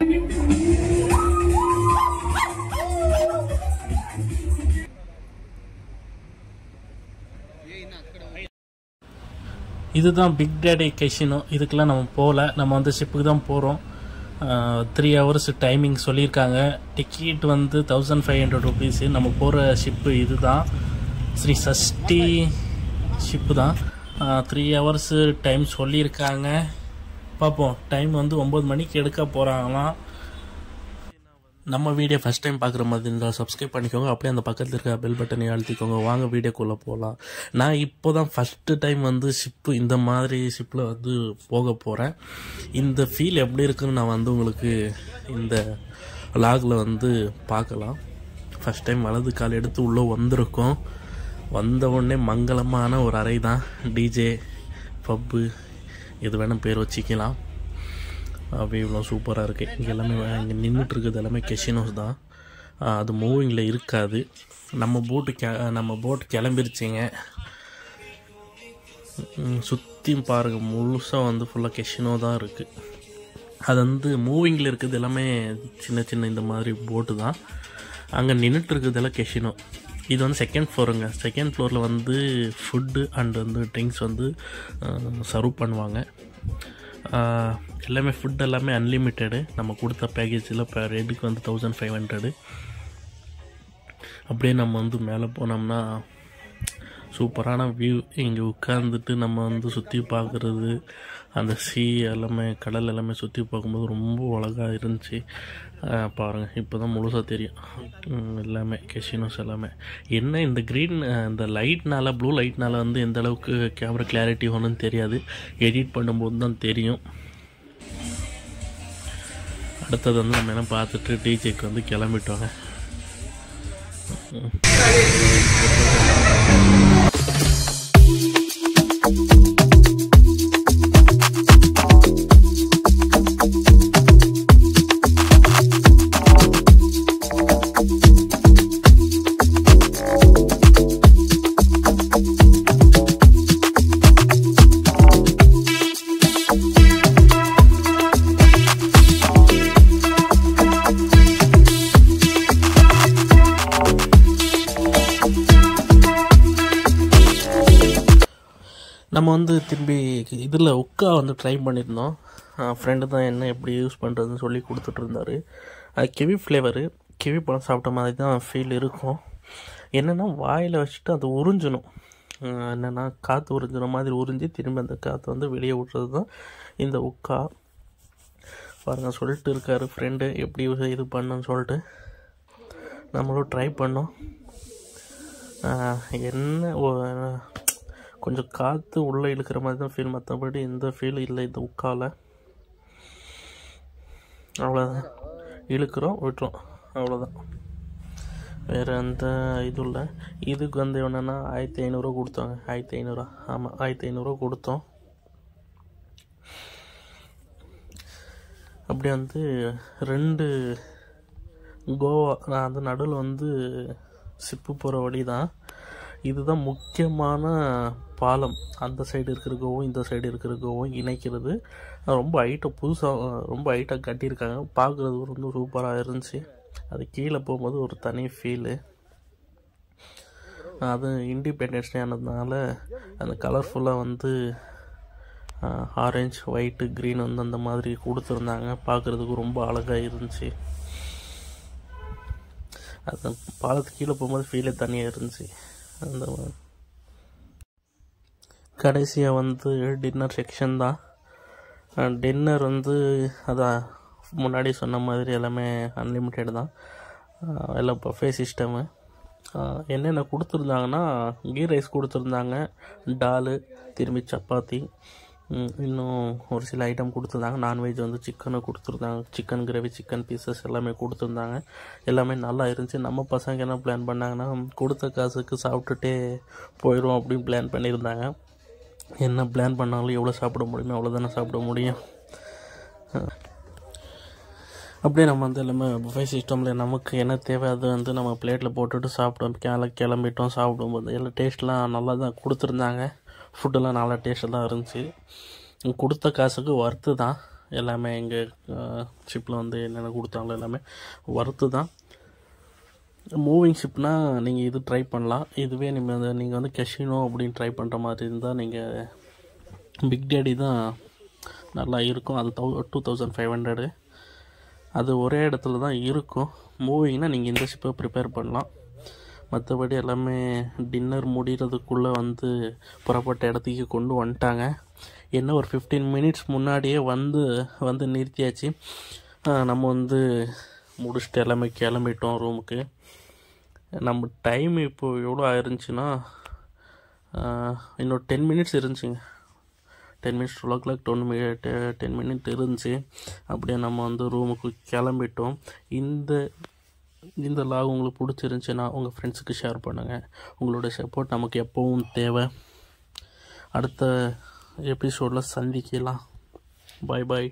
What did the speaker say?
இதுதான் big daddy casino. இதுக்கெல்லாம் நம்ம போகல, நம்ம வந்து ஷிப்புக்கு தான் போகிறோம். 3 hours டைமிங் சொல்லியிருக்காங்க. டிக்கெட் வந்து 1500 rupees. நம்ம போகிற ஷிப்பு இது தான், ஸ்ரீ சஷ்டி ஷிப்பு தான். 3 hours டைம் சொல்லியிருக்காங்க. பார்ப்போம். டைம் வந்து 9 மணிக்கு எடுக்க போகிறாங்களாம். நம்ம வீடியோ ஃபஸ்ட் டைம் பார்க்குற மாதிரி இருந்தால் சப்ஸ்கிரைப் பண்ணிக்கோங்க. அப்படியே அந்த பக்கத்தில் இருக்க பெல் பட்டனை அழுத்திக்கோங்க. வாங்க வீடியோக்குள்ளே போகலாம். நான் இப்போ தான் ஃபஸ்ட்டு டைம் வந்து ஷிப்பு இந்த மாதிரி ஷிப்பில் வந்து போக போகிறேன். இந்த ஃபீல் எப்படி இருக்குன்னு நான் வந்து உங்களுக்கு இந்த வ்ளாகில் வந்து பார்க்கலாம். ஃபஸ்ட் டைம் வலது கால் எடுத்து உள்ளே வந்திருக்கோம். வந்த உடனே மங்களமான ஒரு அறை தான். டிஜே, பப்பு, எது வேணும் பேர் வச்சிக்கலாம். அப்படியே இவ்வளோ சூப்பராக இருக்குது. இங்கே எல்லாமே இங்கே நின்றுட்டுருக்குது எல்லாமே கெசினோஸ் தான். அது மூவிங்கில் இருக்காது. நம்ம போட் கிளம்பிருச்சிங்க. சுற்றி பாருங்கள், முழுசாக வந்து ஃபுல்லாக கெசினோ தான் இருக்குது. அது வந்து மூவிங்கில் இருக்குது எல்லாமே சின்ன சின்ன இந்த மாதிரி போட்டு தான். அங்கே நின்றுட்டுருக்குதெல்லாம் கெசினோ. இது வந்து செகண்ட் ஃப்ளோருங்க. செகண்ட் ஃப்ளோரில் வந்து ஃபுட்டு அண்ட் வந்து ட்ரிங்க்ஸ் வந்து சர்வ் பண்ணுவாங்க. எல்லாமே ஃபுட் எல்லாமே அன்லிமிட்டெடு. நம்ம கொடுத்த பேக்கேஜில் பெர் ஹெட்டுக்கு வந்து 1500. அப்படியே நம்ம வந்து மேலே போனோம்னா சூப்பரான வியூ. இங்கே உட்காந்துட்டு நம்ம வந்து சுற்றி பார்க்குறது, அந்த எல்லாமே கடல் எல்லாமே சுற்றி பார்க்கும்போது ரொம்ப அழகாக இருந்துச்சு. பாருங்கள், இப்போ தான் முழுசாக தெரியும் எல்லாமே கெசினோஸ் எல்லாமே. என்ன இந்த இந்த லைட்னால், ப்ளூ லைட்னால் வந்து எந்த அளவுக்கு கேமரா கிளாரிட்டி ஒன்றும் தெரியாது. எடிட் பண்ணும்போது தான் தெரியும். அடுத்தது வந்து நம்ம என்ன பார்த்துட்டு டிஜேக்கு வந்து கிளம்பிட்டோங்க. நம்ம வந்து திரும்பி இதில் உக்கா வந்து ட்ரை பண்ணியிருந்தோம். ஃப்ரெண்டு தான் என்ன எப்படி யூஸ் பண்ணுறதுன்னு சொல்லி கொடுத்துட்ருந்தாரு. அது கிவி ஃப்ளேவரு. கிவி பழம் சாப்பிட்ட மாதிரி தான் ஃபீல் இருக்கும். என்னென்னா வாயில் வச்சுட்டு அது உறிஞ்சணும். என்னென்னா காற்று உறிஞ்சின மாதிரி உறிஞ்சி திரும்பி அந்த காற்று வந்து வெளியே விட்றது தான் இந்த உக்கா. பாருங்கள், சொல்லிட்டு இருக்காரு ஃப்ரெண்டு எப்படி இது பண்ணுன்னு சொல்லிட்டு. நம்மளும் ட்ரை பண்ணோம். என்ன கொஞ்சம் காற்று உள்ளே இழுக்கிற மாதிரி தான் ஃபீல், மற்றபடி எந்த ஃபீல் இல்லை இந்த உக்காவில். அவ்வளோதான், இழுக்கிறோம் விட்டுறோம், அவ்வளோதான். வேறு எந்த இது இல்லை. இதுக்கு வந்து என்னென்னா 1500 கொடுத்தாங்க. 1500, ஆமாம் 1500 கொடுத்தோம். அப்படி வந்து 2 கோவா, நான் அந்த நடுவில் வந்து ஷிப்பு போகிற வழி தான். இதுதான் முக்கியமான பாலம். அந்த சைடு இருக்கிற கோவும் இந்த சைடு இருக்கிற கோவும் இணைக்கிறது. ரொம்ப ஹைட்டாக, புதுசாக ரொம்ப ஹைட்டாக கட்டியிருக்காங்க. பார்க்குறது ரொம்ப சூப்பராக இருந்துச்சு. அது கீழே போகும்போது ஒரு தனி ஃபீலு. அது இண்டிபெண்டன்ஸ் டே ஆனதுனால அந்த கலர்ஃபுல்லாக வந்து ஆரஞ்சு, ஒயிட்டு, க்ரீன் வந்து அந்த மாதிரி கொடுத்துருந்தாங்க. பார்க்குறதுக்கு ரொம்ப அழகாக இருந்துச்சு. அது பாலத்துக்கு கீழே போகும்போது ஃபீலே தனியாக இருந்துச்சு. அந்த கடைசியாக வந்து டின்னர் செக்ஷன் தான். டின்னர் வந்து அதான் முன்னாடி சொன்ன மாதிரி எல்லாமே அன்லிமிட்டெட் தான். எல்லாம் பஃபே சிஸ்டமு. என்னென்ன கொடுத்துருந்தாங்கன்னா, கீ ரைஸ் கொடுத்துருந்தாங்க, டாலு, திரும்பி சப்பாத்தி, இன்னும் ஒரு சில ஐட்டம் கொடுத்துருந்தாங்க. நான்வெஜ் வந்து சிக்கனை கொடுத்துருந்தாங்க. சிக்கன் கிரேவி, சிக்கன் பீசஸ் எல்லாமே கொடுத்துருந்தாங்க. எல்லாமே நல்லா இருந்துச்சு. நம்ம பசங்க என்ன பிளான் பண்ணாங்கன்னா, கொடுத்த காசுக்கு சாப்பிட்டுட்டே போயிடும் அப்படின்னு பிளான் பண்ணியிருந்தாங்க. என்ன பிளான் பண்ணாலும் எவ்வளோ சாப்பிட முடியுமோ அவ்வளோதானே சாப்பிட முடியும். அப்படியே நம்ம வந்து எல்லாமே புஃபே சிஸ்டமில் நமக்கு என்ன தேவை அது வந்து நம்ம பிளேட்டில் போட்டுட்டு சாப்பிட்டோம். கிளம்பிட்டோம். சாப்பிடும்போது எல்லாம் டேஸ்ட்லாம் நல்லா தான் கொடுத்துருந்தாங்க. ஃபுட்டெல்லாம் நல்லா டேஸ்ட்டாக தான் இருந்துச்சு. கொடுத்த காசுக்கு ஒர்த்து தான். எல்லாமே எங்கள் ஷிப்பில் வந்து என்னென்ன கொடுத்தாங்களோ எல்லாமே ஒர்த்து தான். மூவிங் ஷிப்னால் நீங்கள் இது ட்ரை பண்ணலாம். இதுவே நீங்கள் வந்து கெஷினோ அப்படின்னு ட்ரை பண்ணுற மாதிரி இருந்தால் நீங்கள் பிக் டேடி தான் நல்லா இருக்கும். அது 2500. அது ஒரே இடத்துல தான் இருக்கும். மூவிங்னால் நீங்கள் இந்த ஷிப்பை ப்ரிப்பேர் பண்ணலாம். மற்றபடி எல்லாமே டின்னர் முடிகிறதுக்குள்ளே வந்து புறப்பட்ட இடத்துக்கு கொண்டு வந்துட்டாங்க. என்ன ஒரு 15 மினிட்ஸ் முன்னாடியே வந்து நிறுத்தியாச்சு. நம்ம வந்து முடிச்சுட்டு எல்லாமே கிளம்பிட்டோம் ரூமுக்கு. நம்ம டைம் இப்போது எவ்வளோ ஆயிருந்துச்சுன்னா இன்னொரு 10 மினிட்ஸ் இருந்துச்சுங்க. 10 மினிட்ஸ் 12 o'clock 10 மினிட் இருந்துச்சு. அப்படியே நம்ம வந்து ரூமுக்கு கிளம்பிட்டோம். இந்த லாக் உங்களுக்கு பிடிச்சிருந்துச்சின்னா உங்கள் ஃப்ரெண்ட்ஸுக்கு ஷேர் பண்ணுங்கள். உங்களோட சப்போர்ட் நமக்கு எப்போவும் தேவை. அடுத்த எபிசோடில் சந்திக்கலாம். பாய் பாய்.